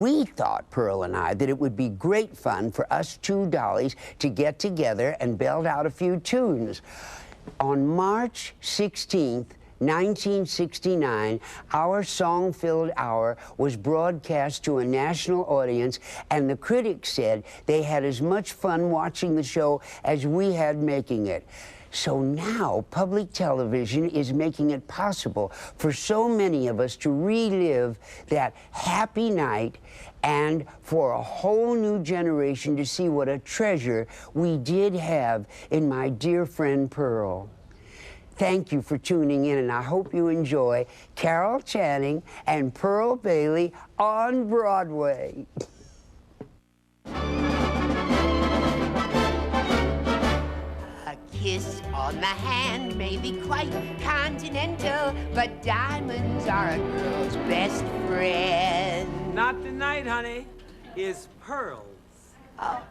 We thought, Pearl and I, that it would be great fun for us two dollies to get together and belt out a few tunes. On March 16th, 1969, our song-filled hour was broadcast to a national audience, and the critics said they had as much fun watching the show as we had making it. So now, public television is making it possible for so many of us to relive that happy night and for a whole new generation to see what a treasure we did have in my dear friend Pearl. Thank you for tuning in, and I hope you enjoy Carol Channing and Pearl Bailey on Broadway. Kiss on the hand may be quite continental, but diamonds are a girl's best friend. Not tonight, honey. It's pearls. Oh.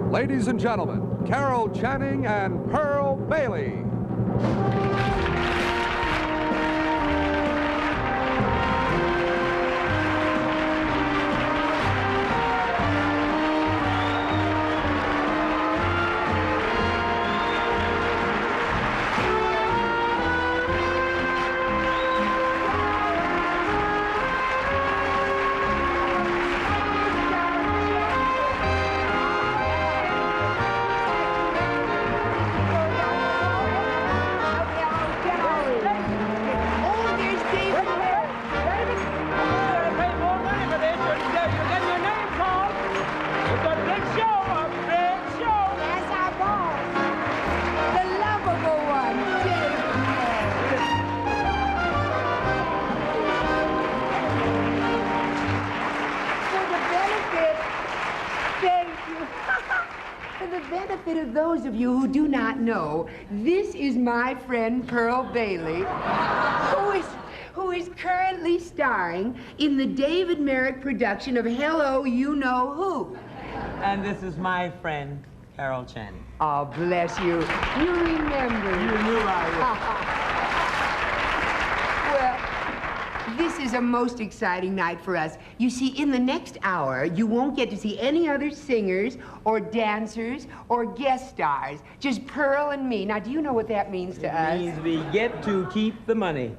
Ladies and gentlemen, Carol Channing and Pearl Bailey. For the benefit of those of you who do not know, this is my friend Pearl Bailey, who is currently starring in the David Merrick production of Hello, You Know Who. And this is my friend, Carol Channing. Oh, bless you. You remember. You knew I would. Well, this is a most exciting night for us. You see, in the next hour, you won't get to see any other singers or dancers or guest stars. Just Pearl and me. Now, do you know what that means to us? It means we get to keep the money.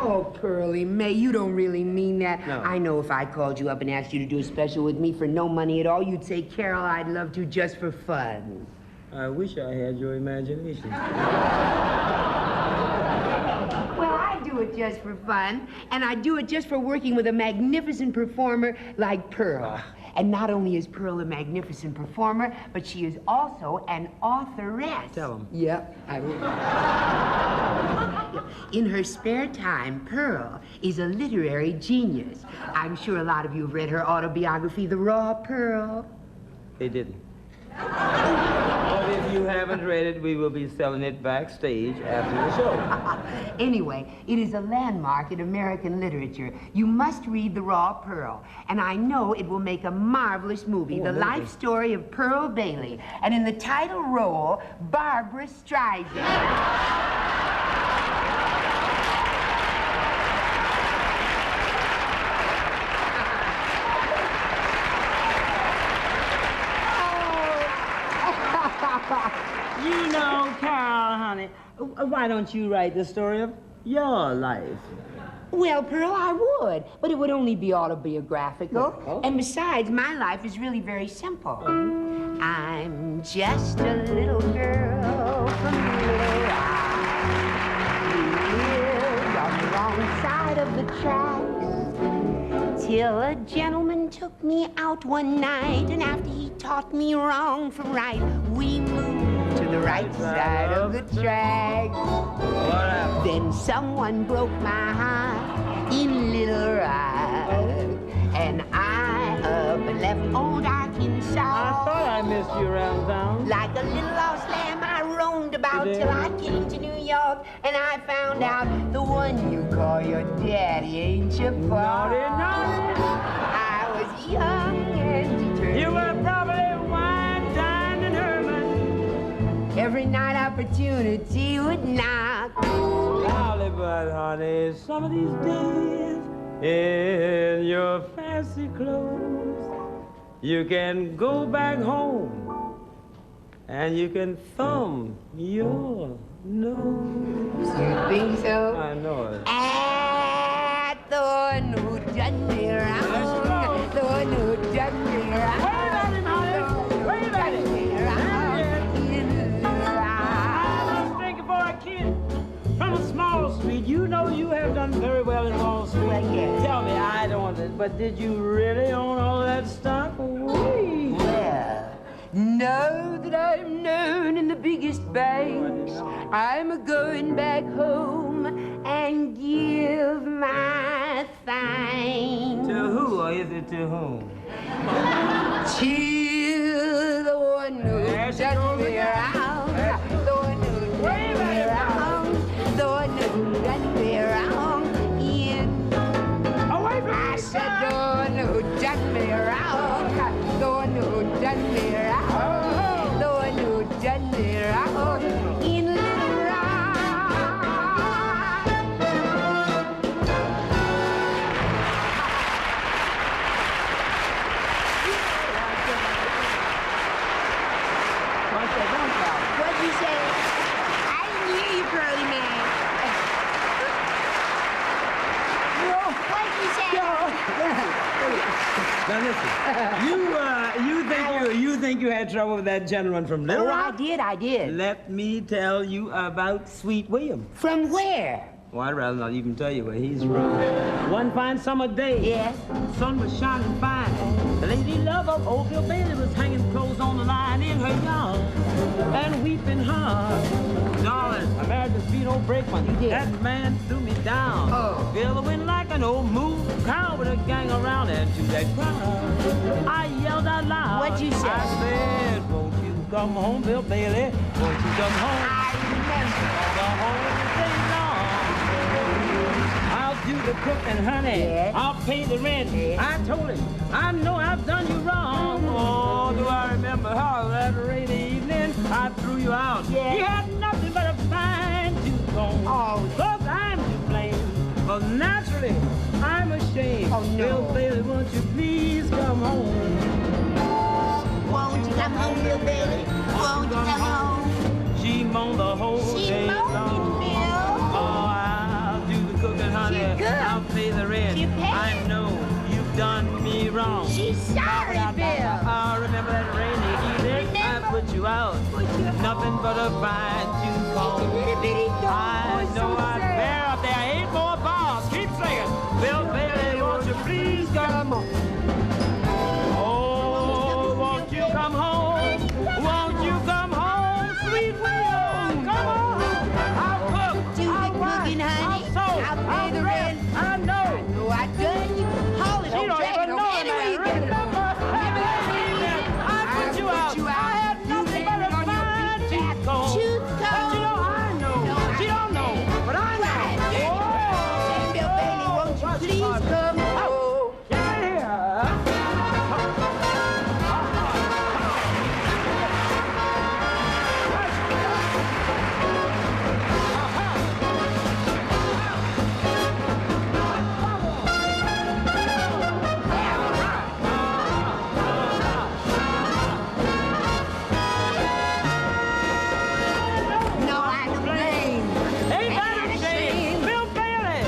Oh, Pearlie Mae, you don't really mean that. No. I know if I called you up and asked you to do a special with me for no money at all, you'd say, Carol, I'd love to just for fun. I wish I had your imagination. Well, I do it just for fun, and I do it just for working with a magnificent performer like Pearl. And not only is Pearl a magnificent performer, but she is also an authoress. Tell him. Yep, I will. In her spare time, Pearl is a literary genius. I'm sure a lot of you have read her autobiography, The Raw Pearl. They didn't. But if you haven't read it, we will be selling it backstage after the show. Anyway, it is a landmark in American literature. You must read The Raw Pearl. And I know it will make a marvelous movie, the life story of Pearl Bailey. And in the title role, Barbara Streisand. You know, Carol, honey, why don't you write the story of your life? Well, Pearl, I would, but it would only be autobiographical. Oh. And besides, my life is really very simple. I'm just a little girl from Little Rock who lived on the wrong side of the tracks till a gentleman took me out one night, and after he taught me wrong from right, we moved to the right side of the tracks. What happened? Then someone broke my heart in Little Rock, and I up and left old Arkansas. I thought I missed you around town. Like a little lost lamb, I roamed about till I came to New York, and I found out the one you call your daddy ain't your father. Naughty, naughty. I was young and determined. You were probably wine, dined, and Herman. Every night opportunity would knock. Golly, but honey, some of these days in your fancy clothes, you can go back home and you can thumb your nose. You think so? I know it. At the one who done me wrong. The one who done me wrong. Wave at him, honey. Wave at him. I was thinking for a kid from a small street. You know you have done very well in Wall Street. Well, yes. Tell me, I don't want it, but did you really own all that stock? Wee. Well, now that I'm known in the biggest banks, I'm a-going back home and give my thanks. To who, or is it to whom? To the one who done me wrong, the one who done me wrong, the one who done me wrong. I said the one who done me wrong, the one who done me wrong, the one who done me wrong in Little Rock. What'd you say? I didn't hear you, Brody man. What'd you say? Now listen, you think you had trouble with that gentleman from Little Oh, Rock? I did. Let me tell you about Sweet William. From where? Well, I'd rather not even tell you where he's from. One fine summer day, Yes. the sun was shining fine. The lady love of old Bill Bailey was hanging clothes on the line in her yard and weeping hard. Darling, I married this beat old brakeman. You did? That man threw me down. Oh. Billowing like an old moved cow with a gang around, and to that crowd, I yelled out loud. What'd you say? I said, won't you come home, Bill Bailey? Won't you come home? I remember. The whole day long. I'll do the cooking, honey. Yes. I'll pay the rent. Yes. I told him, I know I've done you wrong. Oh, do I remember how that rainy evening I threw you out? Yes. You had nothing but a fine tooth comb. Oh. 'Cause I'm to blame. Well, naturally, I'm ashamed. Oh, no. Bill Bailey, won't you please come home? Won't you come home, Bill Bailey? Won't you come home? She moaned the whole She day long. moaned, Bill. Oh, I'll do the cooking, honey. She cooked. I'll pay the rent. She paid. I know you've done me wrong. She's sorry, Bill. I remember that rainy evening. Remember? I put you out. Nothing but a fine tooth comb. Little bitty dog. I Oh, know so I'd sad. bear up there 8 more bars. Keep singing. Bill Bailey, won't you please come home? Oh, won't you come home? Won't you come home, sweet William? Come on. I'll cook. Do the I'll wash, cooking, honey. I'll sew. I'll pay the dress. rent. I know. Oh, I done you. Hold it, She don't don't drag even it know on. Anyway, you that. get it. Remember that evening I put you out. I had nothing but a fine tooth comb. Tooth But you comb. know I know. No, She don't know, but I know. Right. Say, Bill Bailey, won't you please come home? Get here. No, I don't blame. Ain't that a shame? Bill Bailey.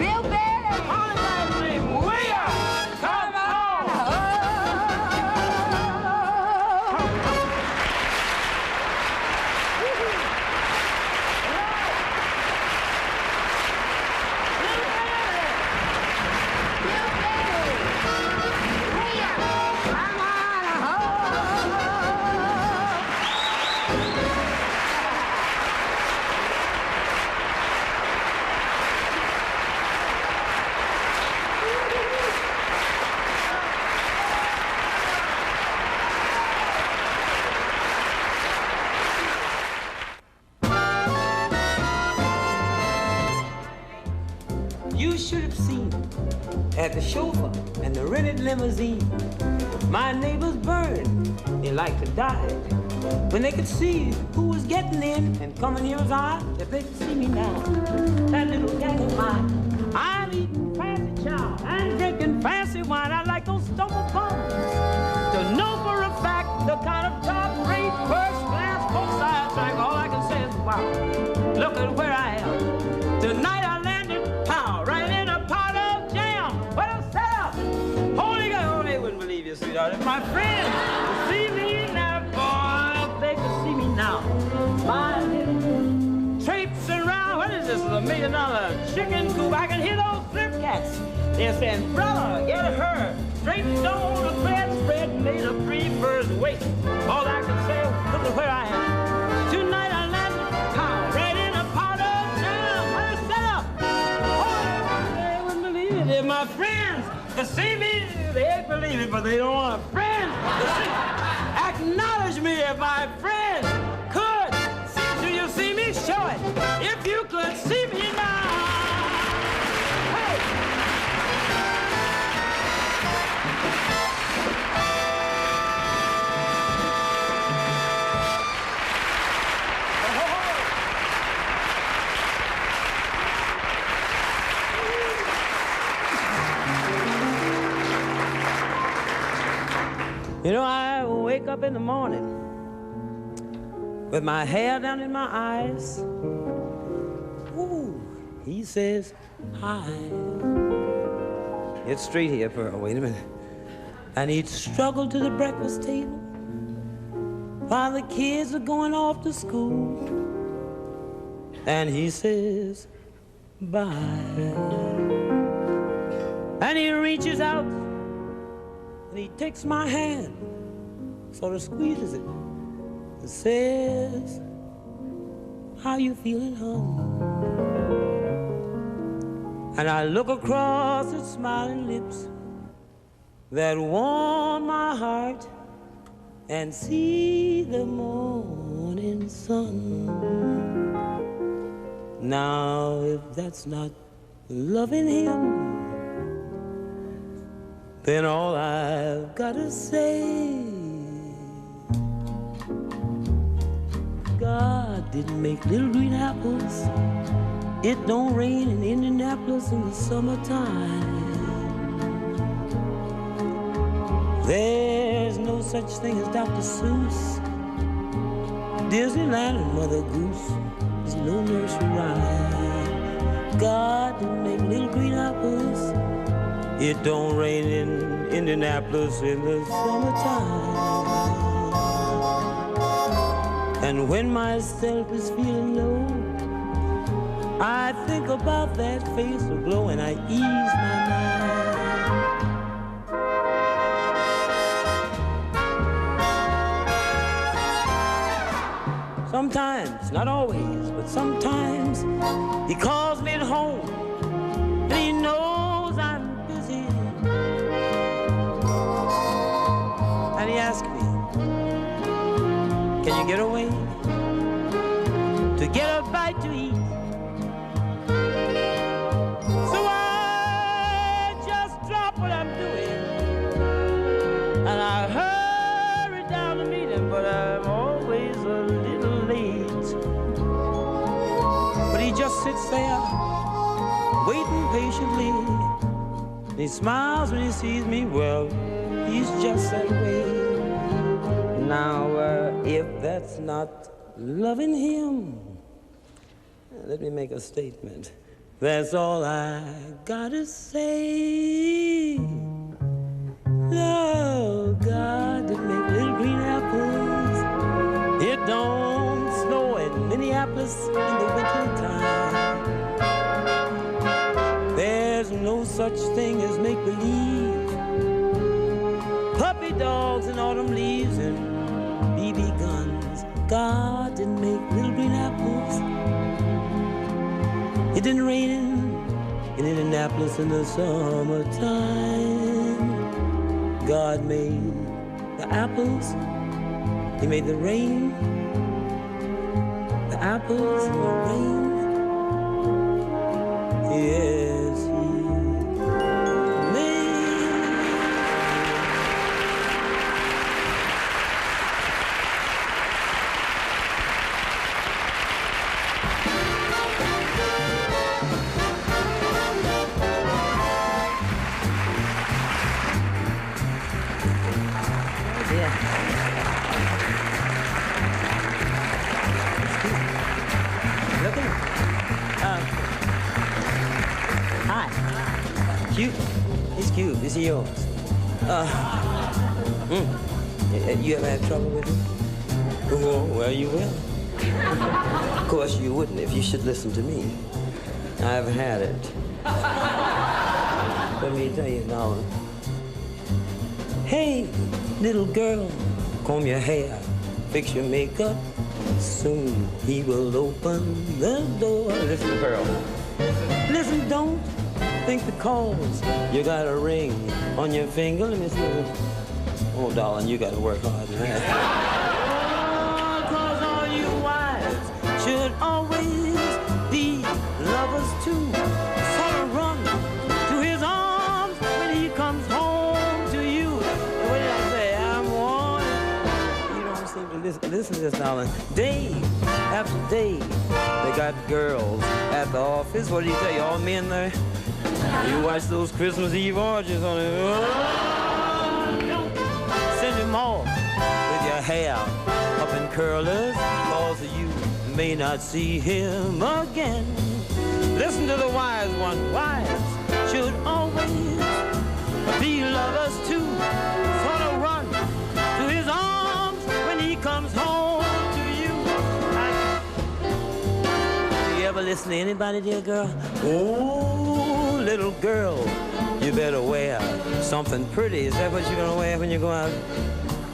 Bill Bailey. All of that name. William. Come on. You should have seen at the chauffeur and the rented limousine. My neighbors burned, they like to die. when they could see who was getting in and coming here was I. If they could see me now, that little gang of mine. I'm eating fancy chow and drinking fancy wine. I like those stumble bums to know for a fact the kind of top rate first class folks I attract. All I can say is wow, look at where I am. Tonight I landed pow right in a pot of jam. What a setup! Holy God, oh, they wouldn't believe you, sweetheart. If my friends could see me now, boy, if they could see me now. My little traipsing around, what is this, $1 million chicken coop? I can hear those flip cats. They're saying, brother, get her. Straight stone, the bedspread made of free birds wait. All I can say, look at where I am. Tonight I landed pow right in a pot of jam. What a setup! Oh, they wouldn't believe it. If my friends could see me, they'd believe it, but they don't want friends to see. Acknowledge me if my friends could. Do you see me? Show it. If you could see me now. Hey! You know, I wake up in the morning with my hair down in my eyes. Ooh, he says, hi. Get straight here, Pearl, wait a minute. And he'd struggle to the breakfast table while the kids are going off to school. And he says, bye. And he reaches out and he takes my hand, sort of squeezes it, and says, how you feeling, hon? And I look across his smiling lips that warm my heart and see the morning sun. Now, if that's not loving him, then all I've got to say, God didn't make little green apples. It don't rain in Indianapolis in the summertime. There's no such thing as Dr. Seuss, Disneyland and Mother Goose. There's no nursery rhyme. God didn't make little green apples. It don't rain in Indianapolis in the summertime. And when myself is feeling low, I think about that face aglow and I ease my mind. Sometimes, not always, but sometimes he calls me at home and he knows I'm busy. And he asks me, can you get away to get a bite to eat? So I just drop what I'm doing and I hurry down to meet him, but I'm always a little late. But he just sits there waiting patiently. He smiles when he sees me. Well, he's just that way. Now, if that's not loving him, let me make a statement. That's all I gotta say. No, God didn't make little green apples. It don't snow in Minneapolis in the winter time. There's no such thing as make-believe. Puppy dogs and autumn leaves and BB guns. God didn't make little green apples. It didn't rain in Indianapolis in the summertime. God made the apples. He made the rain. The apples and the rain. Yes, he made. Cute? He's cute. Is he yours? You ever had trouble with him? Oh, well, you will. Of course you wouldn't if you should listen to me. I've had it. Let me tell you now. Hey, little girl, comb your hair, fix your makeup. Soon he will open the door. Listen, Pearl. Listen, don't think because you got a ring on your finger. Let me see. Oh, darling, you got to work hard on that. Because all you wives should always be lovers too. Sort of run to his arms when he comes home to you. What did I say? I'm wanted. You don't seem to listen to this, darling. Day after day, they got girls at the office. What did he tell you? All men there? You watch those Christmas Eve orgies on it. Send him off with your hair up in curlers, because you may not see him again. Listen to the wise one. Wives should always be lovers too. Sort of run to his arms when he comes home to you. Do you ever listen to anybody, dear girl? Oh, little girl, you better wear something pretty. Is that what you're gonna wear when you go out?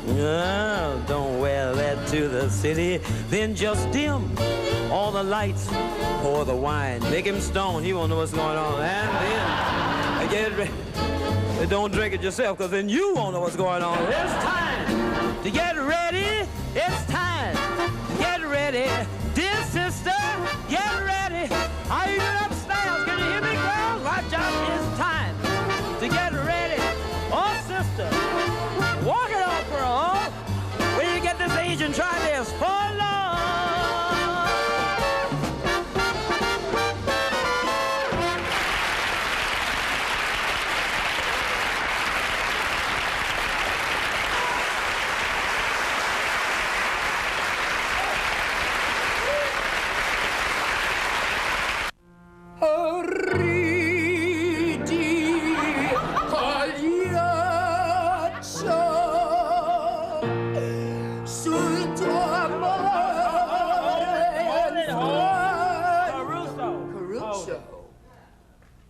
No, don't wear that to the city. Then just dim all the lights, pour the wine, make him stone. He won't know what's going on. And then get ready. Don't drink it yourself, because then you won't know what's going on. It's time to get ready. It's time to get ready. Dear sister, get ready. Are you upstairs? Can you hear me, girl? Watch out. It's time to get ready. Oh, sister, walk it off, bro. When you get this age and try this for love.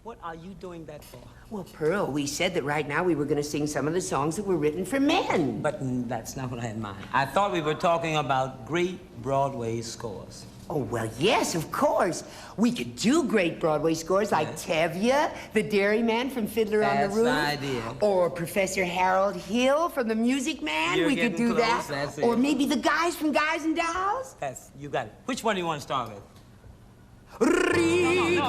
What are you doing that for? Well, Pearl, we said that right now we were going to sing some of the songs that were written for men. But that's not what I had in mind. I thought we were talking about great Broadway scores. Oh, well, yes, of course. We could do great Broadway scores like Tevye, the dairyman from Fiddler on the Roof. That's the idea. Or Professor Harold Hill from The Music Man. You're we could do getting that. close, that's it. Or maybe the guys from Guys and Dolls. You got it. Which one do you want to start with? No.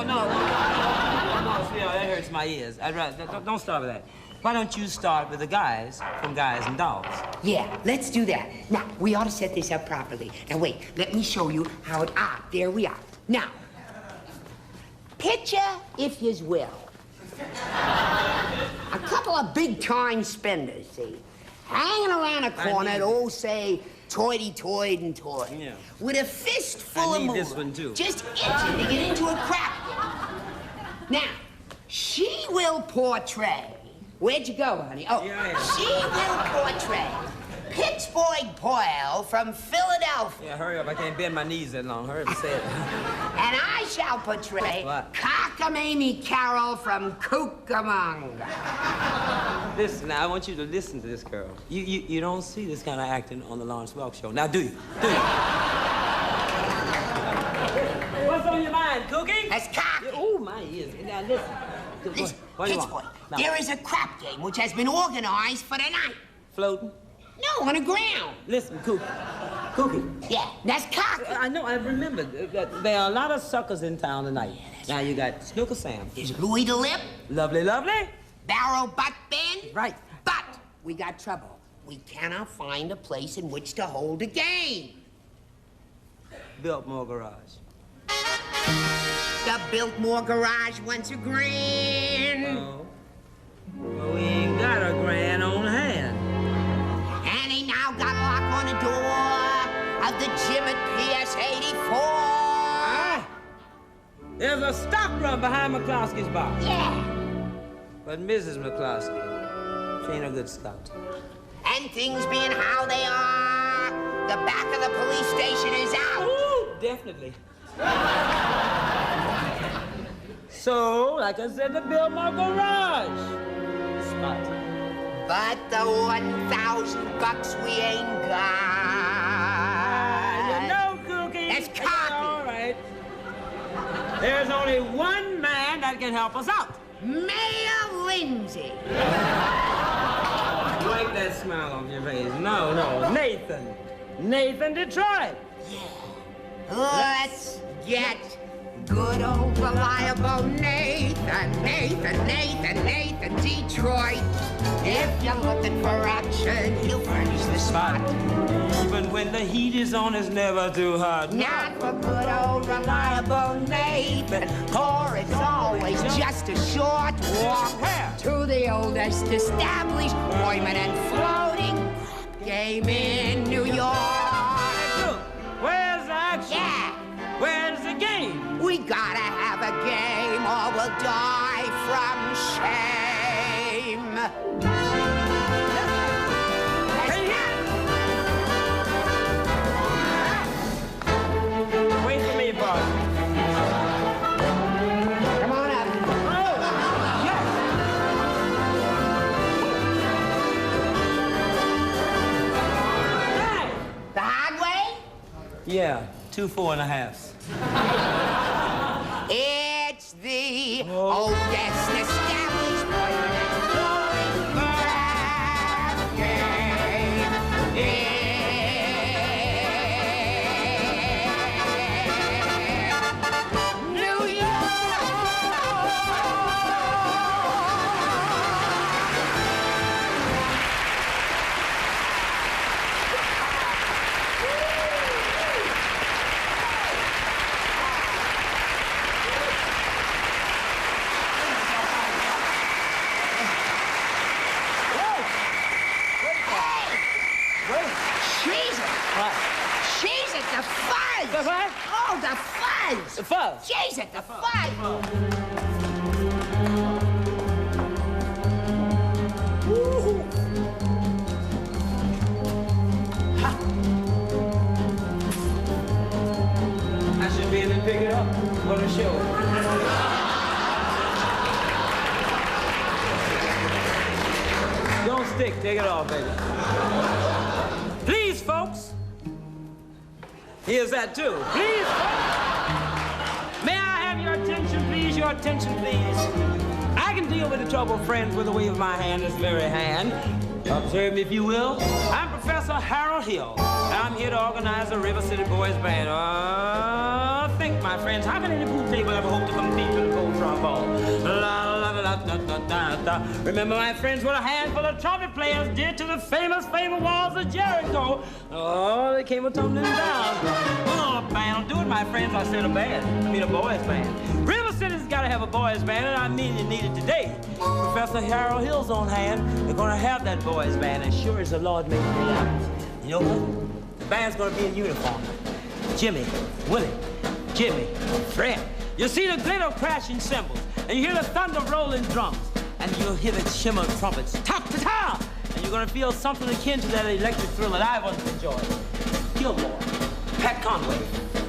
No, that hurts my ears. I'd rather, don't start with that. Why don't you start with the guys from Guys and Dolls? Yeah, let's do that. Now, we ought to set this up properly. Now, wait, let me show you how it... there we are. Now, picture, if yous will, a couple of big-time spenders, see, hanging around a corner at old, say, Toity-Toyd and Toy. Yeah. With a fistful of I need moolah. this one, too. Just itching to get into a crap. Now, she will portray... Where'd you go, honey? Oh, Yeah. she will portray Pittsburgh Boyle from Philadelphia. Yeah, hurry up. I can't bend my knees that long. Hurry up and say it. And I shall portray What? Cockamamie Carroll from Cucamonga. Listen, now, I want you to listen to this girl. You don't see this kind of acting on the Lawrence Welk show. Now, do you? Do you? What's on your mind, Cookie? That's cocky. Oh, my ears. Now, listen. Listen, What do you Pittsburgh, want? Now, there is a crap game which has been organized for tonight. floating? No, on the ground. Listen, Cookie. Cookie. Yeah, that's cocky. I know, I remember. There are a lot of suckers in town tonight. Now, you got Snooker Sam. There's Louis the Lip, Lovely, lovely. Barrow Butt Ben. Right. But we got trouble. We cannot find a place in which to hold a game. Biltmore Garage. The Biltmore Garage wants a grand. Oh. Well, we ain't got a grand on hand. And he now got a lock on the door of the gym at PS 84. Ah! There's a stock run behind McCloskey's bar. Yeah. But Mrs. McCloskey, she ain't a good scout. And things being how they are, the back of the police station is out. Ooh, definitely. So, like I said, to build my garage. Spot. But the 1,000 bucks we ain't got. You know, Cookie. It's copy. All right. There's only one man that can help us out. Mayor Lindsay. Wipe that smile off your face. No, Nathan. Nathan Detroit. Let's get good old reliable Nathan Detroit. If you're looking for action, he'll furnish the spot. Even when the heat is on, it's never too hot. Not for good old reliable Nathan, for it's always just a short walk to the oldest established employment and floating game in New York. Where's the action? Yeah. Where's the game? We gotta have a game or we'll die from shame. Hey, wait for me, boss. Come on up. Hey! The hard way? Yeah, 2 4.5s. It's the oldest established employment and flowing game in New York. She's at the fuzz! The what? Oh, the fuzz! The fuzz. She's at the fuzz! Woo-hoo. I should be able to pick it up. What a show. Don't stick. Take it off, baby. Please, folks. Here's that, too. Please, folks. May I have your attention, please? Your attention, please. I can deal with the troubled friends with a wave of my hand, this very hand. Observe me, if you will. I'm Professor Harold Hill, and I'm here to organize the River City Boys Band. Think, my friends, how can any pool table ever hope to compete with a gold trombone? La, la, la, la, la, la, la. Remember, my friends, what a handful of trumpet players did to the famous walls of Jericho. Oh, they came a-tumbling down. Oh, a band will do it, my friends. I said a band. I mean a boys band. River City's got to have a boys band, and I mean you need it today. Professor Harold Hill's on hand. They're going to have that boys band as sure as the Lord made me out. You know what? The band's going to be in uniform. Jimmy, Willie, Jimmy, Fred. You'll see the glitter crashing cymbals, and you hear the thunder rolling drums, and you'll hear the shimmer of trumpets. Ta-ta-ta! And you're going to feel something akin to that electric thrill that I once enjoyed. Gilmore, Pat Conway,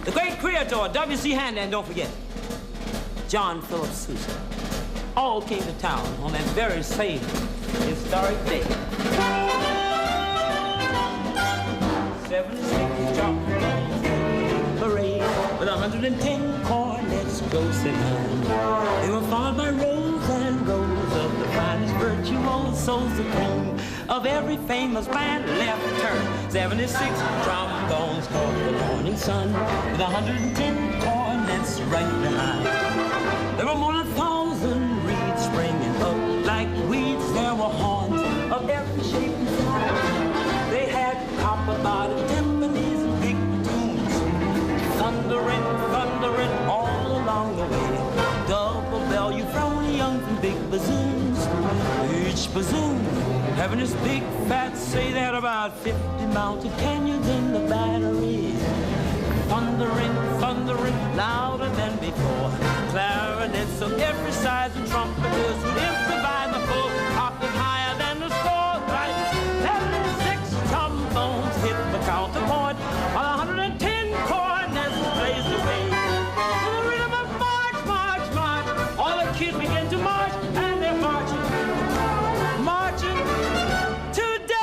the great creator, W.C. Handan, don't forget. John Philip Sousa. All came to town on that very same historic day. 76 trumpets parade with 110 cornets close at hand. They were followed by rows and rows of the finest virtuosos, the cream of every famous band left turn. 76 trombones caught the morning sun with 110 cornets right behind. There were more than 1,000 reeds springing up like weeds. There were horns of every shape and size. They had copper-bottomed timpanis and big tunes, thundering, thundering all along the way. Double bell euphoniums and big bassoons. Each bassoon having this big fat say that about 50 mounted canyons in the battery. Thundering, thundering, louder than before. Clarinets of every size and trumpeters would improvise the march, and they're marching, marching today.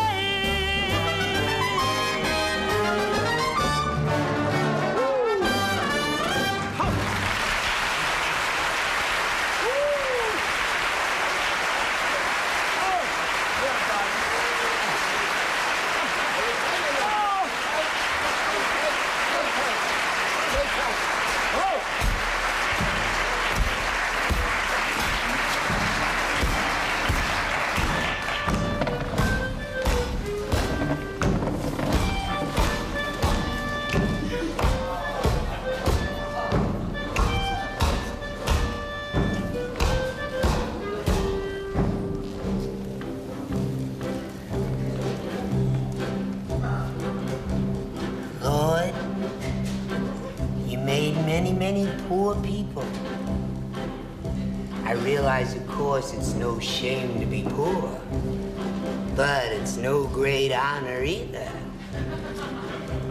Lord, you made many, many poor people. I realize, of course, it's no shame to be poor, but it's no great honor either.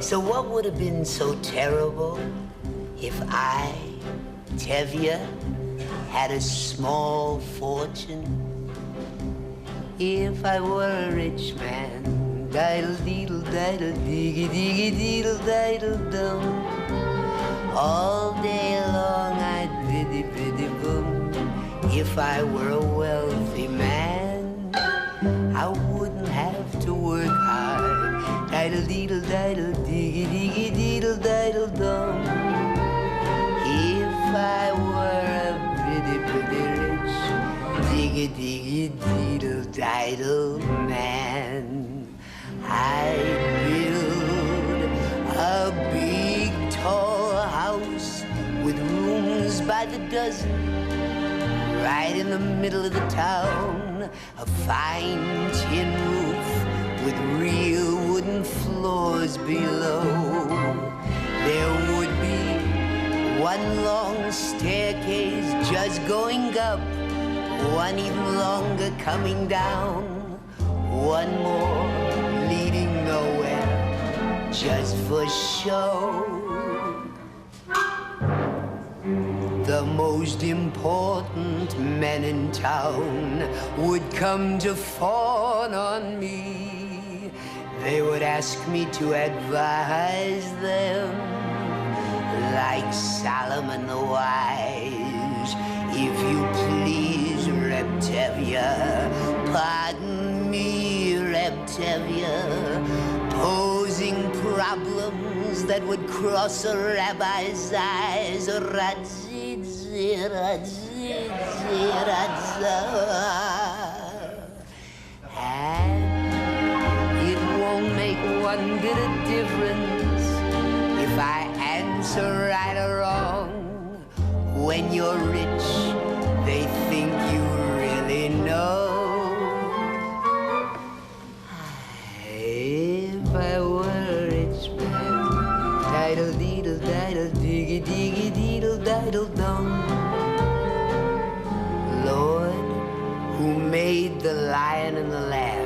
So what would have been so terrible if I, Tevye, had a small fortune? If I were a rich man, diddle-deedle, diddle-diggy-diggy-deedle-diddle-dum. All day long I'd biddy-biddy-bum. If I were a wealthy man, I wouldn't have to work hard. Diddle-deedle, diddle-diggy-diggy-deedle-diddle-dum. If I were a bitty-bitty rich, diggy-diggy-deedle-diddle man, I'd build a big, tall house with rooms by the dozen, right in the middle of the town. A fine tin roof with real wooden floors below. There would be one long staircase just going up, one even longer coming down, one more leading nowhere, just for show. The most important men in town would come to fawn on me. They would ask me to advise them, like Solomon the Wise. If you please, Reb Tevye, pardon me, Reb Tevye, posing problems that would cross a rabbi's eyes. And it won't make one bit of difference if I answer right or wrong. When you're rich, they think you really know. If I were a rich man, diddle-deedle, diddle-diggy-diggy-deedle-diddle-dum. Lord, who made the lion and the lamb,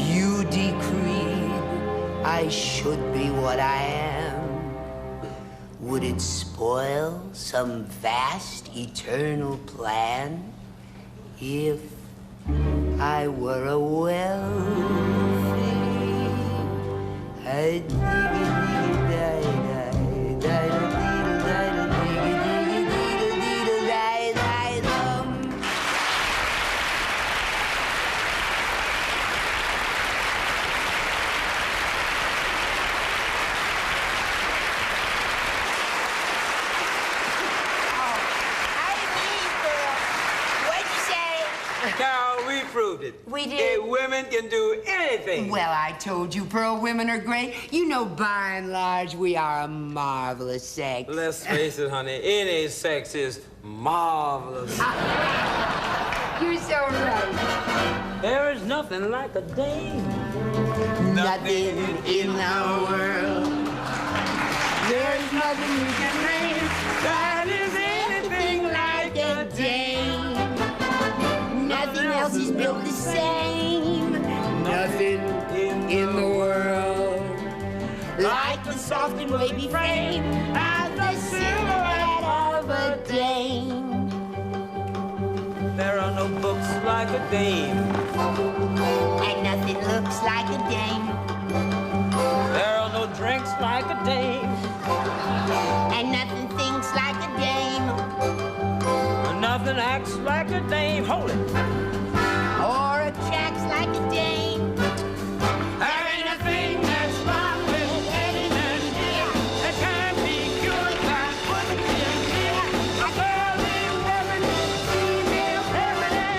you decreed I should be what I am. Would it spoil some vast eternal plan if I were a wealthy, a Carol, we proved it. We did. Women can do anything. Well, I told you, Pearl, women are great. You know, by and large, we are a marvelous sex. Let's face it, honey, any sex is marvelous. You're so right. There is nothing like a dame. Nothing in the world. There's nothing you can name that is anything like a dame. Nothing else is built the same. Nothing in the world like the soft and wavy frame of the silhouette of a dame. There are no books like a dame. And nothing looks like a dame. There are no drinks like a dame. And nothing thinks like a dame. Nothing acts like a dame. Hold it. Or attracts like a dame. There ain't a thing that's wrong with Eddie and dear that can't be cured by putting in here a girly woman, female feminine.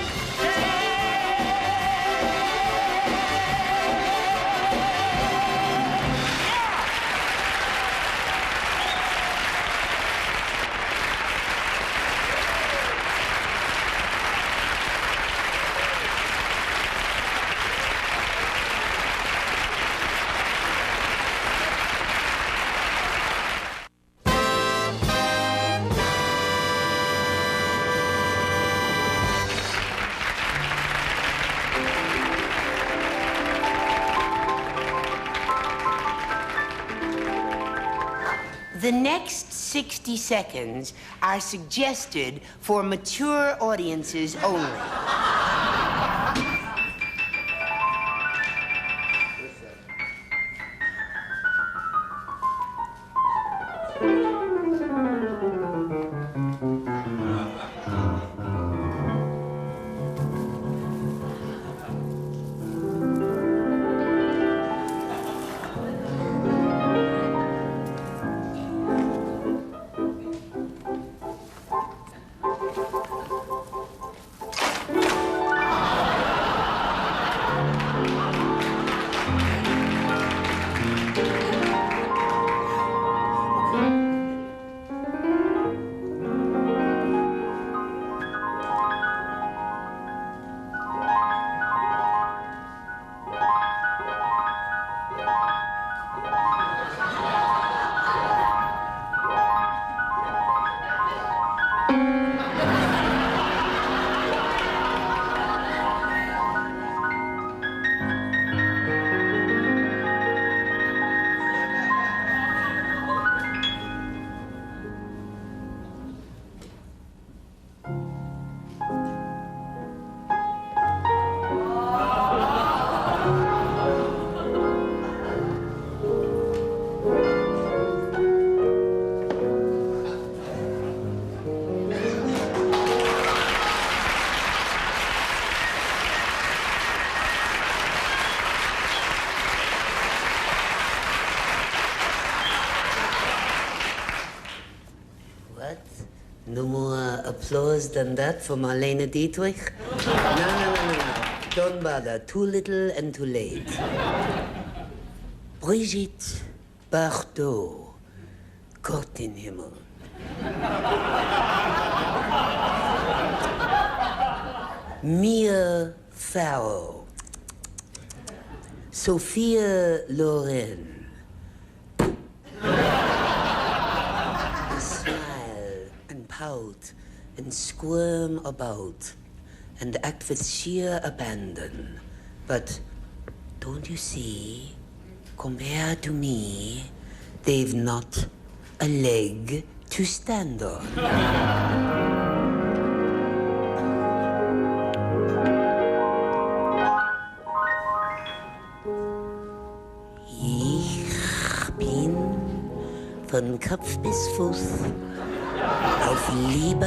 The next 60 seconds are suggested for mature audiences only. What? No more applause than that for Marlene Dietrich? No. Don't bother. Too little and too late. Brigitte Bardot, Kortenhimmel. Mia Farrow, Sophia Loren. Smile and pout and squirm about and act with sheer abandon. But don't you see, compared to me, they've not a leg to stand on. Ich bin von Kopf bis Fuß auf Liebe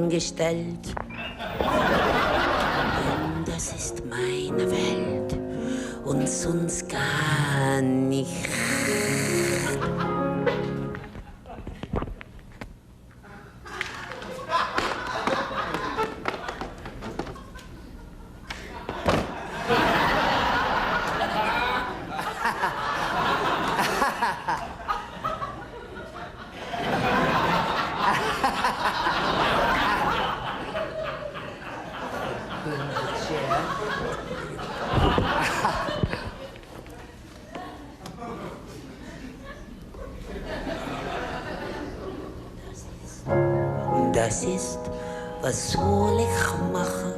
eingestellt. Und das ist meine Welt und sonst gar nicht. Das ist, was soll ich machen?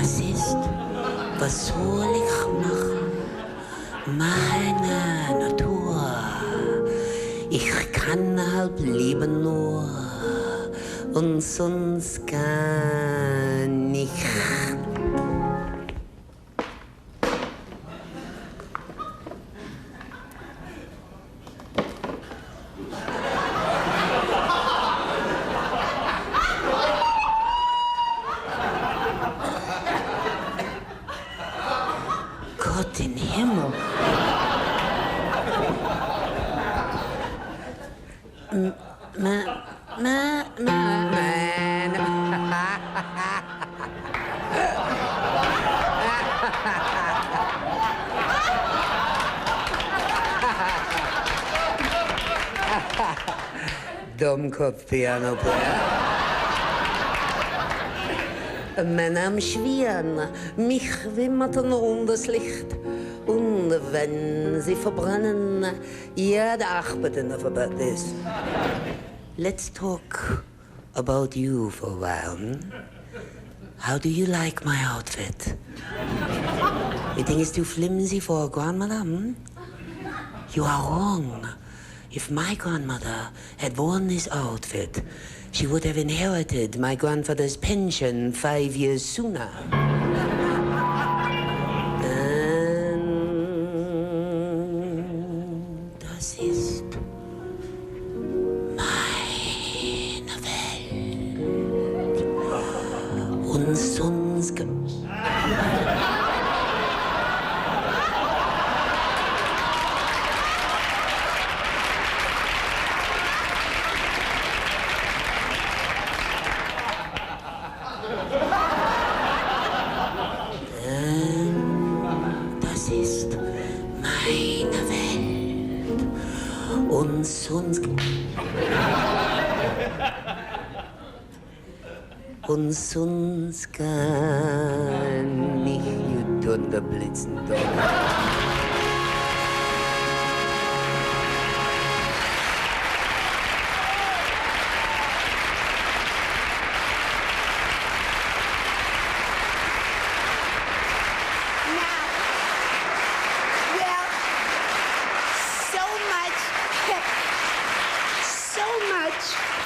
Das ist, was soll ich machen? Meine Natur. Ich kann halb lieben nur und sonst gar nicht. Gott in Himmel. Dummkopf-Piano-Player. Mein Name ist Schwian. Mich wimmert nur das Licht. Und wenn sie verbrennen, jeder achtet auf about this. Let's talk about you for a while. How do you like my outfit? You think it's too flimsy for a grandmother? You are wrong. If my grandmother had worn this outfit, she would have inherited my grandfather's pension 5 years sooner. And das ist meine Welt. Und sonst... Das ist meine Welt. Und sonst... Und sonst gar nicht, you Dunderblitzen.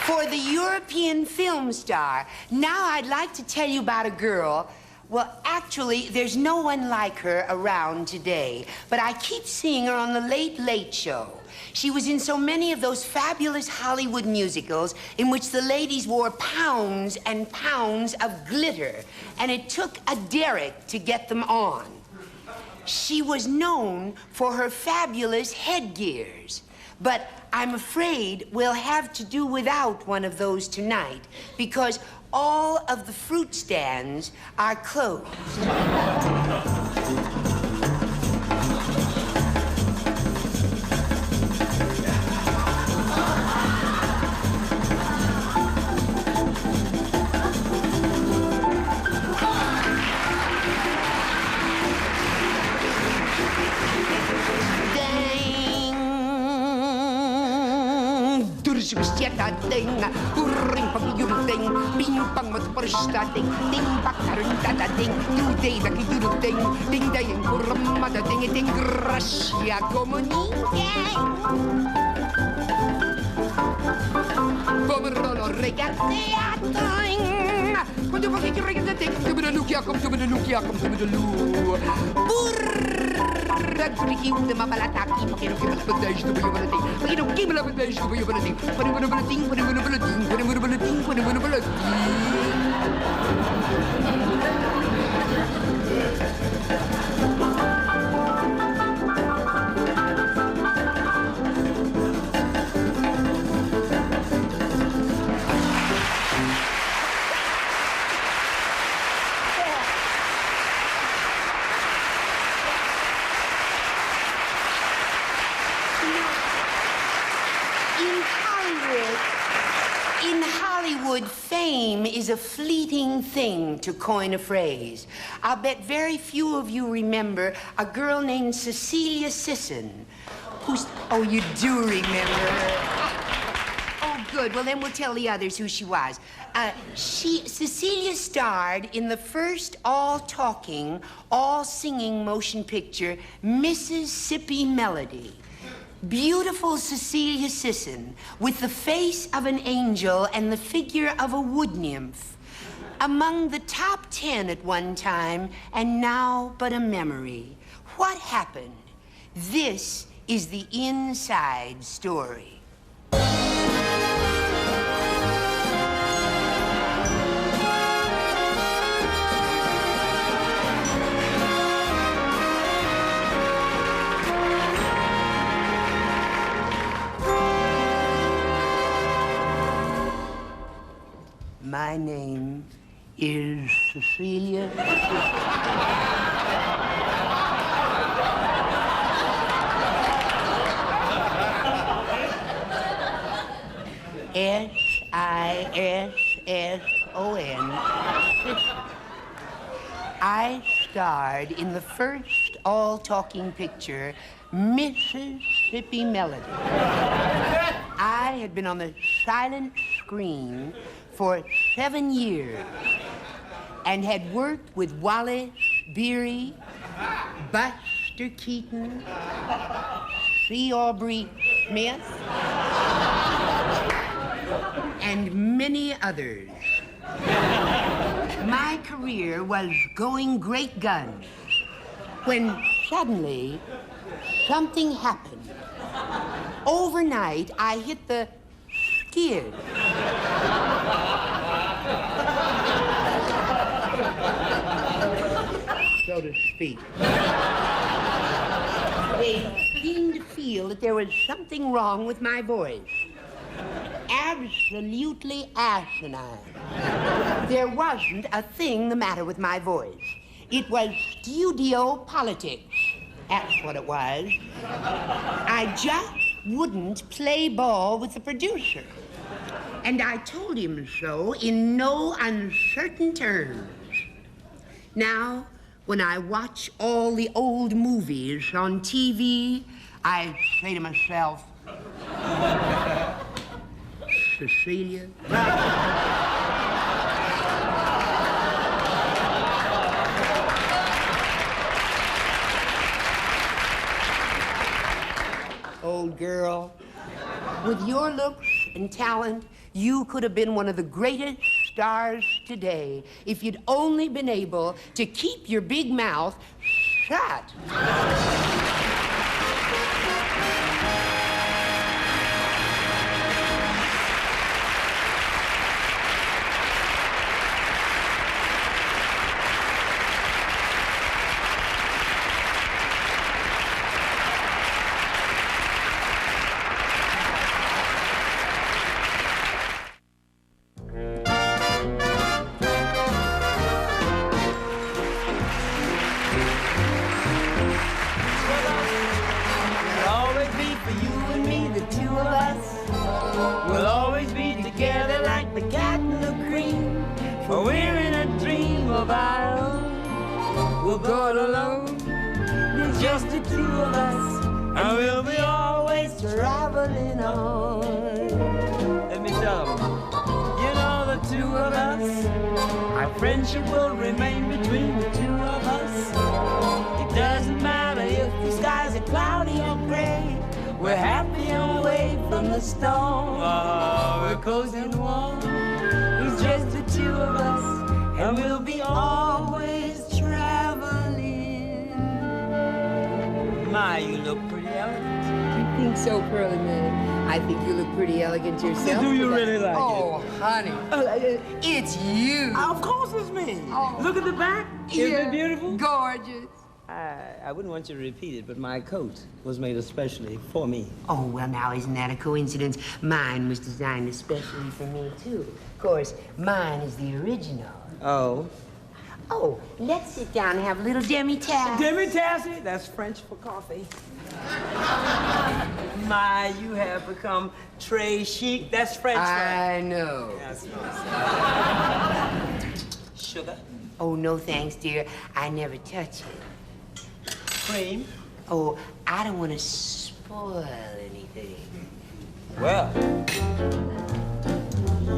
For the European film star. Now I'd like to tell you about a girl. Well, actually, there's no one like her around today. But I keep seeing her on the Late Late Show. She was in so many of those fabulous Hollywood musicals in which the ladies wore pounds and pounds of glitter. And it took a derrick to get them on. She was known for her fabulous headgears. But I'm afraid we'll have to do without one of those tonight because all of the fruit stands are closed. Ding, ring pang you ding, bing pang mat parsta ding, ding bakarun da ding, you day da ki do ding, ding day in kurma da ding, ding gracia comunica. Pomerolo regate a ding, quando vuoi che regate ding, tu me look ya come tu me look ya come tu me look. Raggiungi ma balataki, perché non chiama la bandage, tu voglio balatare, perché non chiama la bandage, tu voglio balatare, perché non balatare, perché non balatare, perché non balatare, perché non balatare. Fame is a fleeting thing, to coin a phrase. I'll bet very few of you remember a girl named Cecilia Sisson, who's... Oh, you do remember her. Oh, good. Well, then we'll tell the others who she was. Cecilia starred in the first all-talking, all-singing motion picture, Mississippi Melody. Beautiful Cecilia Sisson, with the face of an angel and the figure of a wood nymph. Among the top 10 at one time, and now but a memory. What happened? This is the inside story. My name is Cecilia. S-I-S-S-O-N. I starred in the first all-talking picture, Mississippi Melody. I had been on the silent screen for 7 years and had worked with Wallace Beery, Buster Keaton, C. Aubrey Smith, and many others. My career was going great guns when suddenly something happened. Overnight, I hit the skid. So to speak. They seemed to feel that there was something wrong with my voice. Absolutely asinine. There wasn't a thing the matter with my voice. It was studio politics. That's what it was. I just wouldn't play ball with the producer. And I told him so in no uncertain terms. Now, when I watch all the old movies on TV, I say to myself, Cecilia? Old girl, with your looks and talent, you could have been one of the greatest stars today if you'd only been able to keep your big mouth shut. Just the two of us, and we'll be always traveling on. Let me tell them, you know the two of us, our friendship will remain between the two of us. It doesn't matter if the skies are cloudy or gray, we're happy away from the storm. Oh, we're cozy and warm, it's just the two of us, and we'll be always traveling. My, you look pretty elegant. You think so, Pearly Man? I think you look pretty elegant yourself. Do you really like it? Oh, honey. It's you. Of course it's me. Oh. Look at the back. Isn't it beautiful? Gorgeous. I wouldn't want you to repeat it, but my coat was made especially for me. Oh, well, now, isn't that a coincidence? Mine was designed especially for me, too. Of course, mine is the original. Oh. Oh, let's sit down and have a little demi-tasse. Demi-tasse? That's French for coffee. My, you have become très chic. That's French for... I know. That's Sugar? Oh, no thanks, dear. I never touch it. Cream? Oh, I don't want to spoil anything. Well,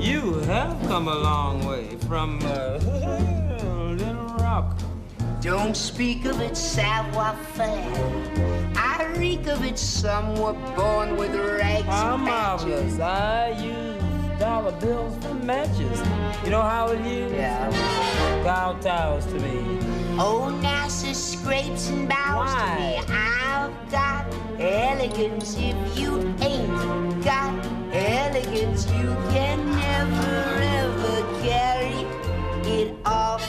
You have come a long way from Little Rock. Don't speak of it, savoir-faire. I reek of it, some were born with rags How and marvelous. patches. I use dollar bills for matches. You know how it is? Yeah. Kowtows to me. Oh, NASA scrapes and bows to me. I've got elegance. If you ain't got elegance, you can never, ever carry it off.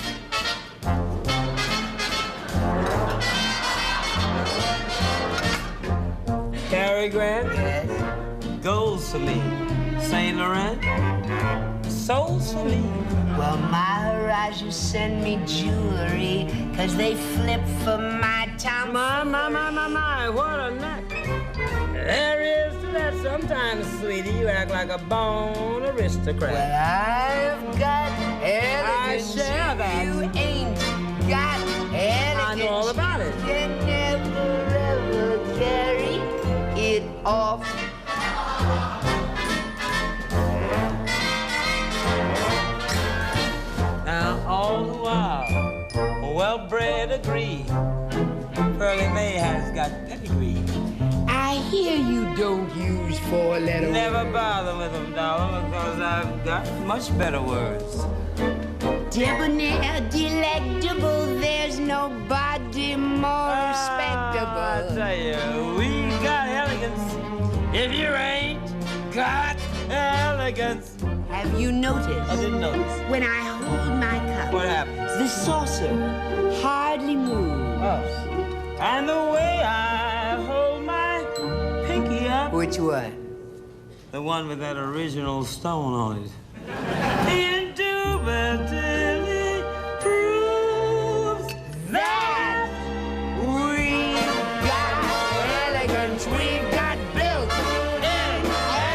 Cary Grant, Yes. gold Celine. Saint Laurent, soul Celine. Well, Maharajas send me jewelry, 'cause they flip for my time. My, what a nut. There is to that sometimes, sweetie. You act like a born aristocrat. Well, I've got elegance. I share that. You ain't got elegance. I know all about it. You can never, ever carry it off. Now, all the while, well-bred agree. Pearlie Mae has got pedigree. I hear you don't use four-letter Never words. bother with them, darling, because I've got much better words. Debonair, delectable, there's nobody more I respectable. tell you, we got elegance. If you ain't got elegance. Have you noticed? I didn't notice. When I hold my cup, What happens? the saucer hardly moves. Oh. And the way I hold my pinky up. Which one? The one with that original stone on it. Indubitably proves that We've got elegance, we've got built-in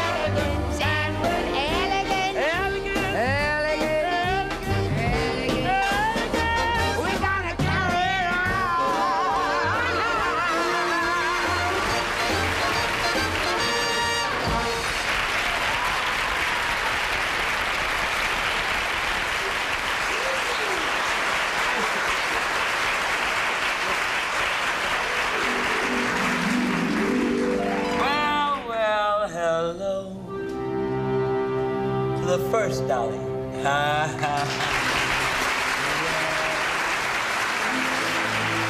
elegance, and we're elegant, elegant, elegant, elegant. We're gonna carry it on. well, hello to the first dolly. Ha ha.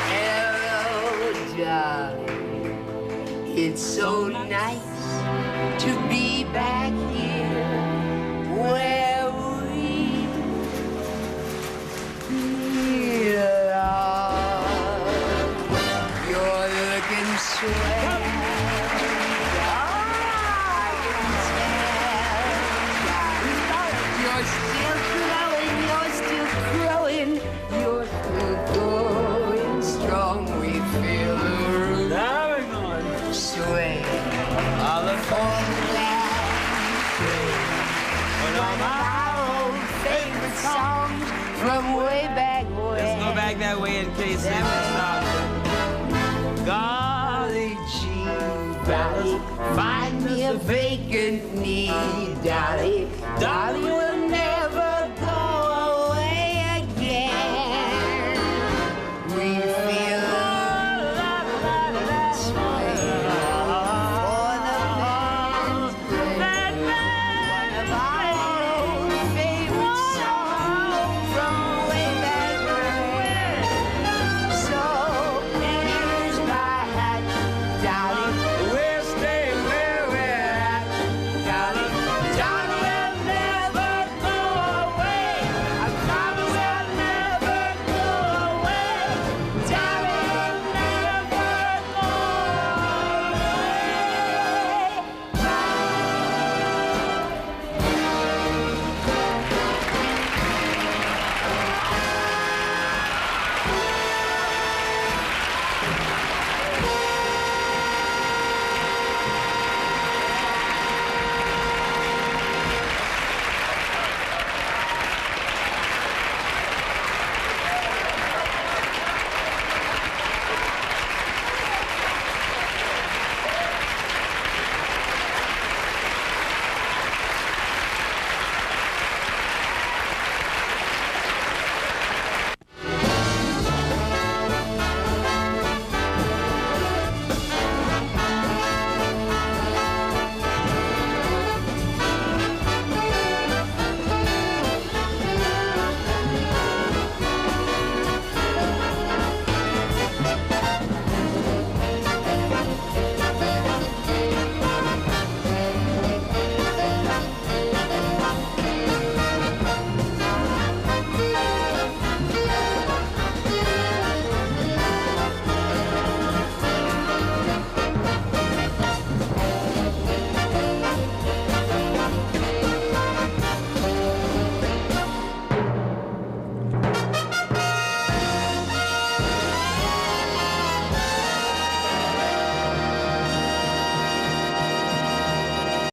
Hello, darling. It's so nice to be back here where we belong. You're looking swell. I can tell. You're still growing, you're still growing, you're still going strong. We feel the root Now we're going. sway. All the On that But one of our old favorite songs from way back when. Let's go back that way in case it stops. Golly gee, Dolly, find me a vacant knee, Dolly. Dolly will never